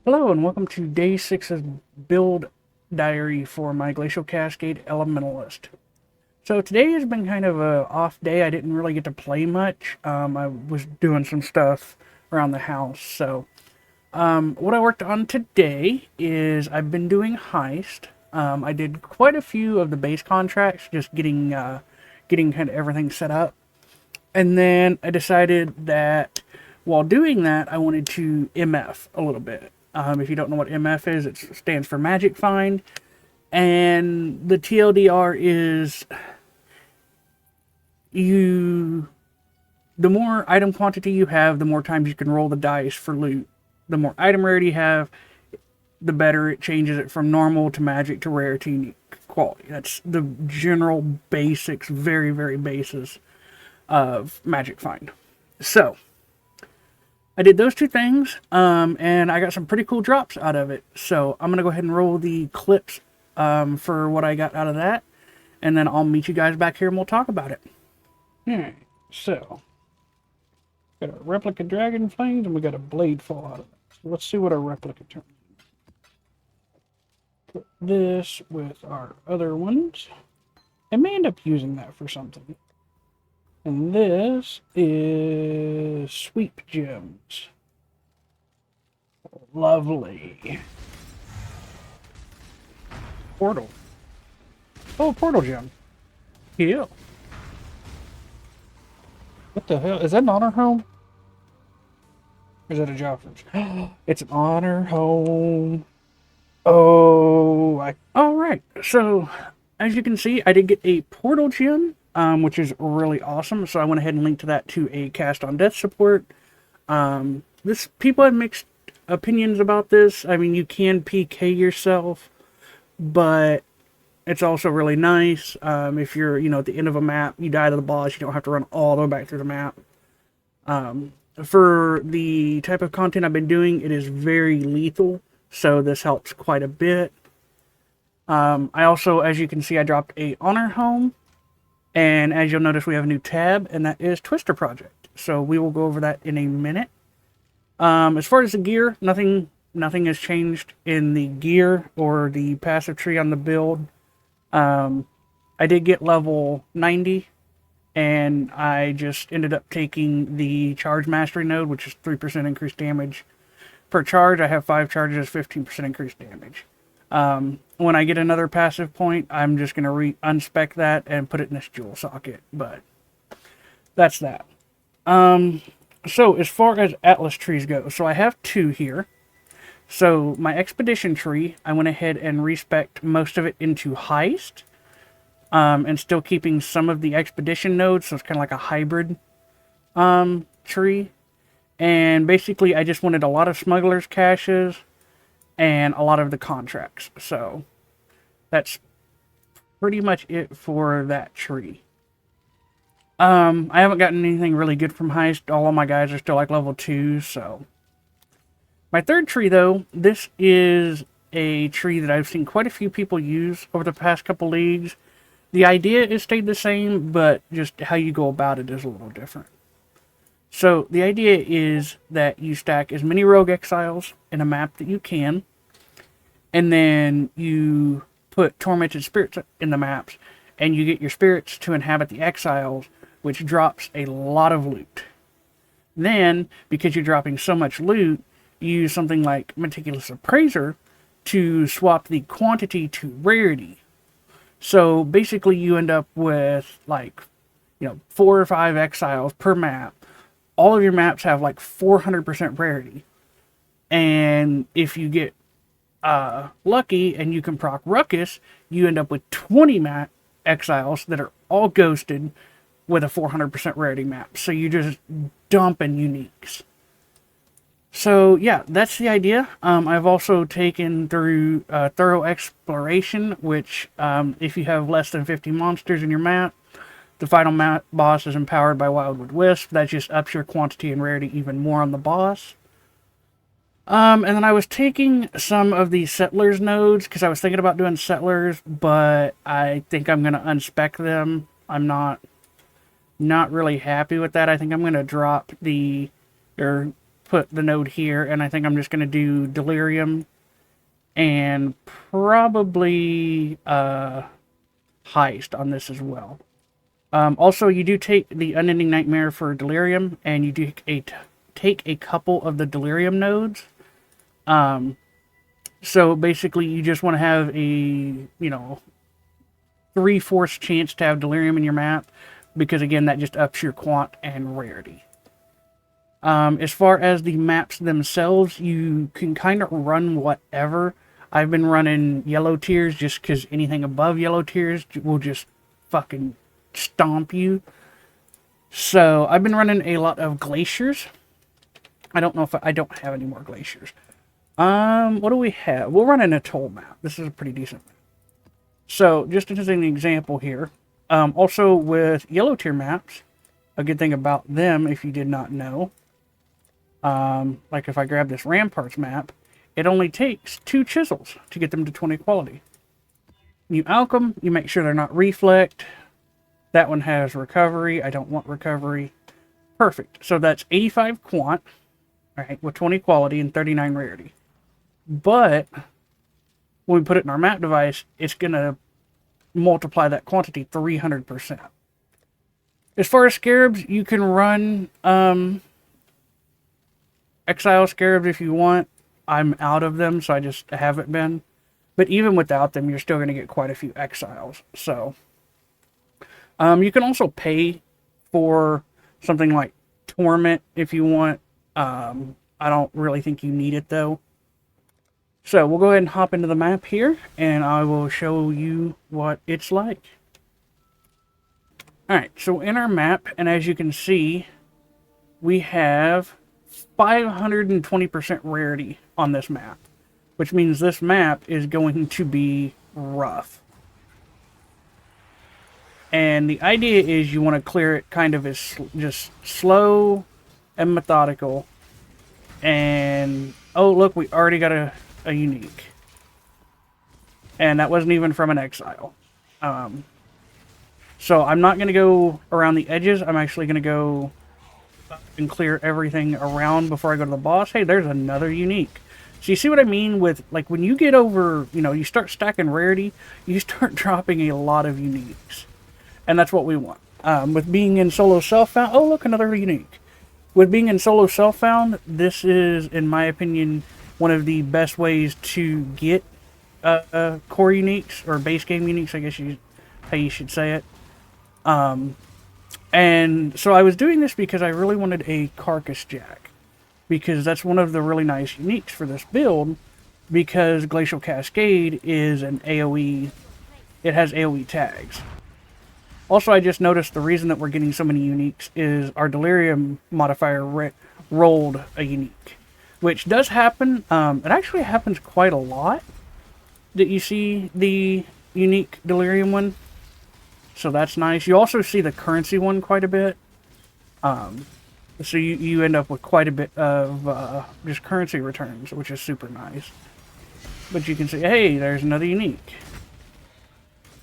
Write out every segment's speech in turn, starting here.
Hello and welcome to day 6's build diary for my Glacial Cascade Elementalist. So today has been kind of a off day. I didn't really get to play much. I was doing some stuff around the house. What I worked on today is I've been doing heist. I did quite a few of the base contracts, just getting kind of everything set up. And then I decided that while doing that, I wanted to MF a little bit. If you don't know what MF is, it stands for Magic Find. And the TLDR is the more item quantity you have, the more times you can roll the dice for loot. The more item rarity you have, the better it changes it from normal to magic to rarity quality. That's the general basics, very, very basis of Magic Find. So, I did those two things, and I got some pretty cool drops out of it. So, I'm going to go ahead and roll the clips for what I got out of that, and then I'll meet you guys back here and we'll talk about it. Alright, so, got a replica dragon flames, and we got a blade fall out of it. So, let's see what our replica turns. Put this with our other ones. I may end up using that for something. And this is Sweep Gems. Lovely. Portal. Oh, Portal Gem. Heal. What the hell? Is that an honor home? Or is that a Joffrey's? It's an honor home. Oh, Alright, so as you can see, I did get a Portal Gem. Which is really awesome. So I went ahead and linked to that to a cast on death support. People have mixed opinions about this. I mean, you can PK yourself, but it's also really nice. If you're, at the end of a map, you die to the boss, you don't have to run all the way back through the map. For the type of content I've been doing, it is very lethal, so this helps quite a bit. I also, as you can see, I dropped a honor home. And as you'll notice, we have a new tab, and that is Twister Project. So we will go over that in a minute. As far as the gear, nothing has changed in the gear or the passive tree on the build. I did get level 90, and I just ended up taking the Charge Mastery node, which is 3% increased damage per charge. I have 5 charges, 15% increased damage. When I get another passive point, I'm just going to unspec that and put it in this jewel socket, but that's that. So as far as Atlas trees go, so I have 2 here. So my expedition tree, I went ahead and respec'd most of it into heist, and still keeping some of the expedition nodes, so it's kind of like a hybrid, tree. And basically I just wanted a lot of smugglers caches, and a lot of the contracts. So that's pretty much it for that tree. I haven't gotten anything really good from heist. All of my guys are still like level 2, so. My third tree though, this is a tree that I've seen quite a few people use over the past couple leagues. The idea is stayed the same, but just how you go about it is a little different. So the idea is that you stack as many rogue exiles in a map that you can, and then you put tormented spirits in the maps, and you get your spirits to inhabit the exiles, which drops a lot of loot. Then, because you're dropping so much loot, you use something like Meticulous Appraiser to swap the quantity to rarity. So basically you end up with 4 or 5 exiles per map. All of your maps have like 400% rarity. And if you get lucky and you can proc Ruckus, you end up with 20 exiles that are all ghosted with a 400% rarity map. So you're just dumping uniques. So yeah, that's the idea. I've also taken through Thorough Exploration, which if you have less than 50 monsters in your map, the final boss is empowered by Wildwood Wisp. That just ups your quantity and rarity even more on the boss. And then I was taking some of the Settlers nodes, because I was thinking about doing Settlers, but I think I'm going to unspec them. I'm not really happy with that. I think I'm going to drop the, or put the node here, and I think I'm just going to do Delirium and probably Heist on this as well. Also, you do take the Unending Nightmare for Delirium, and you do take a couple of the Delirium nodes. So basically, you just want to have a, 3/4 chance to have Delirium in your map, because again, that just ups your quant and rarity. As far as the maps themselves, you can kind of run whatever. I've been running yellow tiers just because anything above yellow tiers will just fucking stomp you. So I've been running a lot of glaciers. I don't know if I don't have any more glaciers. What do we have? We'll run an atoll map. This is a pretty decent map. So just as an example here, also with yellow tier maps, a good thing about them, if you did not know, like if I grab this Ramparts map, it only takes 2 chisels to get them to 20 quality. You alch them, you make sure they're not reflect. That one has recovery. I don't want recovery. Perfect. So that's 85 quant, right, with 20 quality and 39 rarity. But when we put it in our map device, it's going to multiply that quantity 300%. As far as scarabs, you can run Exile scarabs if you want. I'm out of them, so I just haven't been. But even without them, you're still going to get quite a few exiles. So you can also pay for something like Torment if you want. I don't really think you need it, though. So we'll go ahead and hop into the map here, and I will show you what it's like. Alright, so in our map, and as you can see, we have 520% rarity on this map, which means this map is going to be rough. And the idea is you want to clear it kind of as just slow and methodical. And, oh look, we already got a unique. And that wasn't even from an exile. So I'm not going to go around the edges. I'm actually going to go and clear everything around before I go to the boss. Hey, there's another unique. So you see what I mean with, like, when you get over, you start stacking rarity, you start dropping a lot of uniques. And that's what we want. With being in solo self-found, oh look, another unique. With being in solo self-found, this is, in my opinion, one of the best ways to get core uniques, or base game uniques, I guess how you should say it. And so I was doing this because I really wanted a Carcass Jack, because that's one of the really nice uniques for this build, because Glacial Cascade is an AoE, it has AoE tags. Also, I just noticed the reason that we're getting so many uniques is our Delirium modifier rolled a unique, which does happen. It actually happens quite a lot that you see the unique Delirium one. So that's nice. You also see the currency one quite a bit. So you end up with quite a bit of just currency returns, which is super nice. But you can see, hey, there's another unique.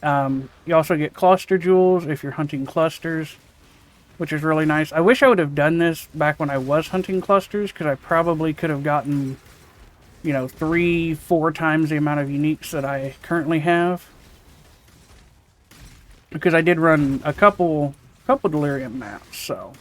You also get cluster jewels if you're hunting clusters, which is really nice. I wish I would have done this back when I was hunting clusters, because I probably could have gotten, 3-4 times the amount of uniques that I currently have. Because I did run a couple Delirium maps, so.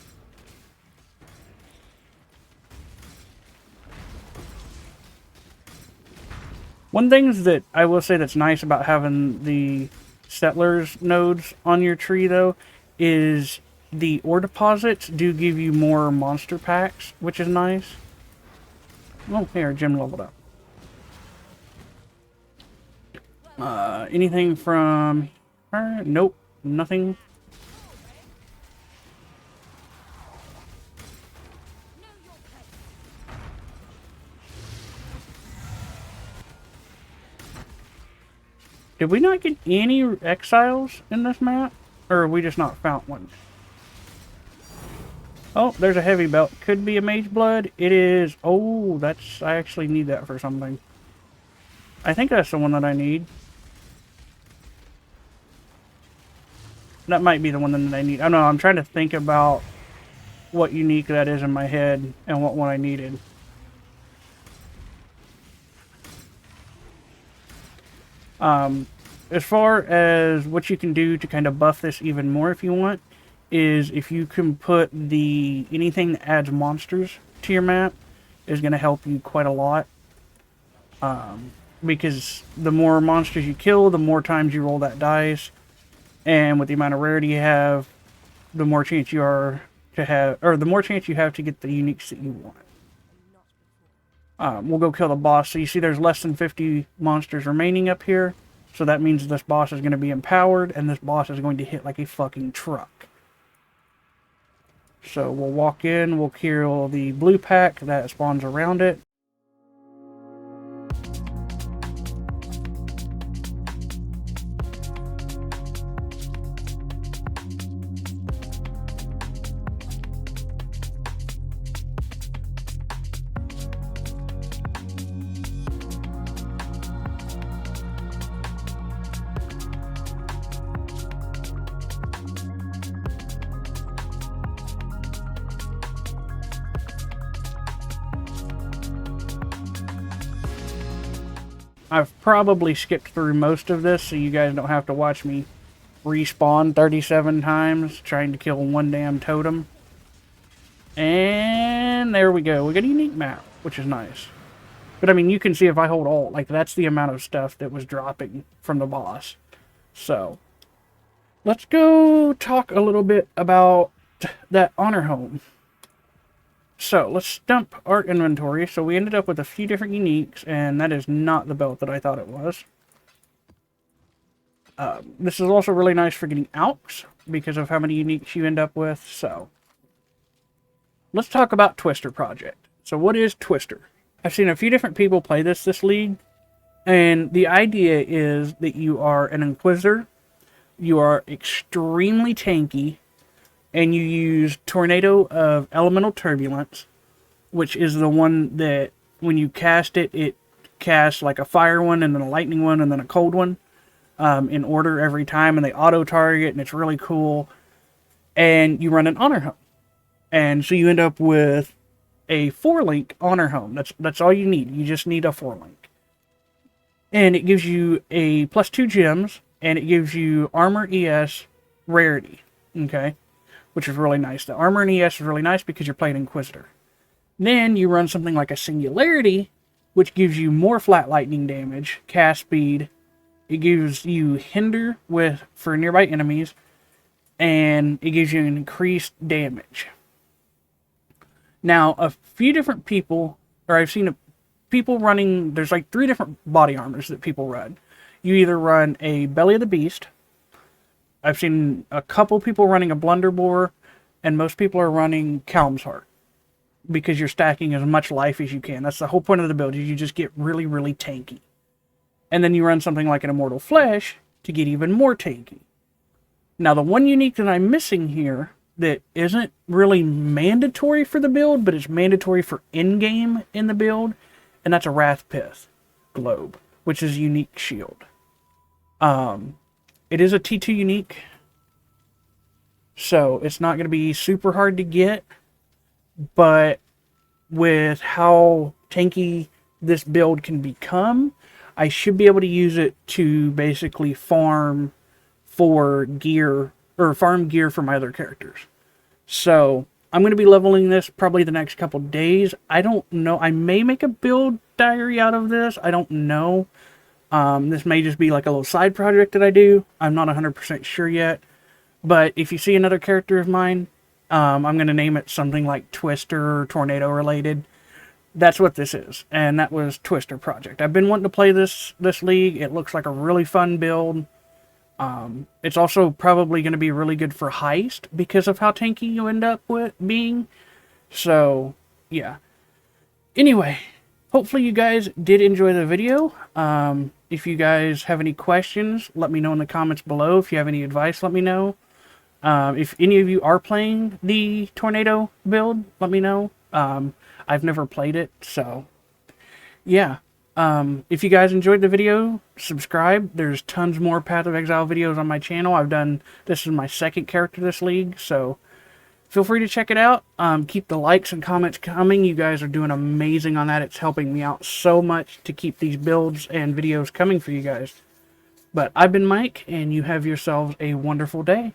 One thing that I will say that's nice about having the settlers nodes on your tree, though, is the ore deposits do give you more monster packs, which is nice. Oh, hey, our gym leveled up. Anything from her? Nope, nothing. Did we not get any exiles in this map? Or have we just not found one? Oh, there's a heavy belt. Could be a mage blood. It is. Oh, that's. I actually need that for something. I think that's the one that I need. That might be the one that I need. I don't know. I'm trying to think about what unique that is in my head and what one I needed. As far as what you can do to kind of buff this even more if you want, is if you can put anything that adds monsters to your map is going to help you quite a lot. Because the more monsters you kill, the more times you roll that dice, and with the amount of rarity you have, the more chance you are to have, or the more chance you have to get the uniques that you want. We'll go kill the boss. So you see there's less than 50 monsters remaining up here. So that means this boss is going to be empowered, and this boss is going to hit like a fucking truck. So we'll walk in, we'll kill the blue pack that spawns around it. I've probably skipped through most of this, so you guys don't have to watch me respawn 37 times trying to kill one damn totem. And there we go. We got a unique map, which is nice. But I mean, you can see if I hold Alt, like that's the amount of stuff that was dropping from the boss. So, let's go talk a little bit about that honor home. So, let's dump our inventory. So, we ended up with a few different uniques, and that is not the belt that I thought it was. This is also really nice for getting outs, because of how many uniques you end up with. So, let's talk about Twister Project. So, what is Twister? I've seen a few different people play this league, and the idea is that you are an Inquisitor, you are extremely tanky, and you use Tornado of Elemental Turbulence, which is the one that when you cast it, it casts like a fire one, and then a lightning one, and then a cold one, in order every time, and they auto-target, and it's really cool. And you run an honor home. And so you end up with a 4-link honor home. That's all you need. You just need a 4-link. And it gives you a +2 gems, and it gives you Armor ES rarity. Okay? Which is really nice. The Armor and ES is really nice because you're playing Inquisitor. Then you run something like a Singularity, which gives you more flat lightning damage, cast speed. It gives you Hinder for nearby enemies, and it gives you an increased damage. Now, a few different people, or I've seen people running, there's like 3 different body armors that people run. You either run a Belly of the Beast, I've seen a couple people running a Blunderbore, and most people are running Calm's Heart, because you're stacking as much life as you can. That's the whole point of the build, is you just get really, really tanky. And then you run something like an Immortal Flesh to get even more tanky. Now, the one unique that I'm missing here that isn't really mandatory for the build, but it's mandatory for in-game in the build, and that's a Wrathpith Globe, which is a unique shield. It is a T2 unique, so it's not going to be super hard to get, but with how tanky this build can become, I should be able to use it to basically farm for gear, or farm gear for my other characters. So, I'm going to be leveling this probably the next couple days. I don't know. I may make a build diary out of this. I don't know. This may just be like a little side project that I do. I'm not 100% sure yet. But if you see another character of mine, I'm going to name it something like Twister or Tornado related. That's what this is. And that was Twister Project. I've been wanting to play this league. It looks like a really fun build. It's also probably going to be really good for heist because of how tanky you end up with being. So, yeah. Anyway, hopefully you guys did enjoy the video. If you guys have any questions, let me know in the comments below. If you have any advice, let me know. If any of you are playing the Tornado build, let me know. I've never played it, so yeah. If you guys enjoyed the video, subscribe. There's tons more Path of Exile videos on my channel. This is my second character this league, so feel free to check it out. Keep the likes and comments coming. You guys are doing amazing on that. It's helping me out so much to keep these builds and videos coming for you guys. But I've been Mike, and you have yourselves a wonderful day.